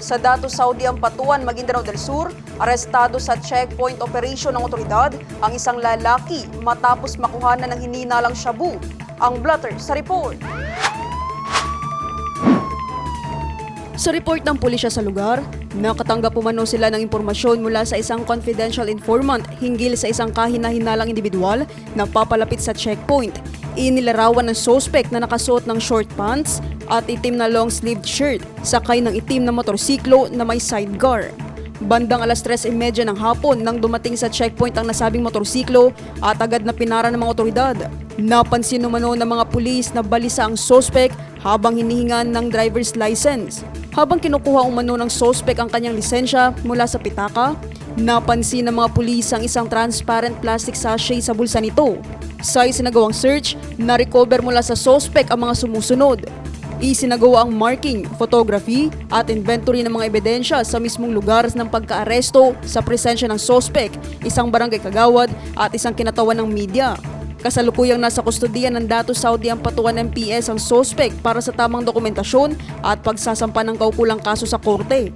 Sa Dato Saudi Ampatuan, Maguindanao del Sur, arestado sa checkpoint operation ng otoridad ang isang lalaki matapos makuhanan ng hininalang shabu. Ang blotter sa report. Sa report ng pulisya sa lugar, nakatanggap umano sila ng impormasyon mula sa isang confidential informant hinggil sa isang kahina-hinalang individual na papalapit sa checkpoint. Inilarawan ng suspect na nakasuot ng short pants at itim na long-sleeved shirt, sakay ng itim na motorsiklo na may sidecar. Bandang 3:30 ng hapon nang dumating sa checkpoint ang nasabing motorsiklo at agad na pinara ng mga otoridad. Napansin umano ng mga pulis na balisa ang suspect habang hinihingan ng driver's license. Habang kinukuha umano ng suspect ang kanyang lisensya mula sa pitaka, napansin ng mga pulis ang isang transparent plastic sachet sa bulsa nito. Sa isinagawang search, na-recover mula sa suspect ang mga sumusunod. Isinagawa ang marking, photography at inventory ng mga ebidensya sa mismong lugar ng pagkaaresto sa presensya ng suspect, isang barangay kagawad at isang kinatawan ng media. Kasalukuyang nasa kustodiya ng Dato Saudi Ampatuan MPS ang suspect para sa tamang dokumentasyon at pagsasampa ng kaukulang kaso sa korte.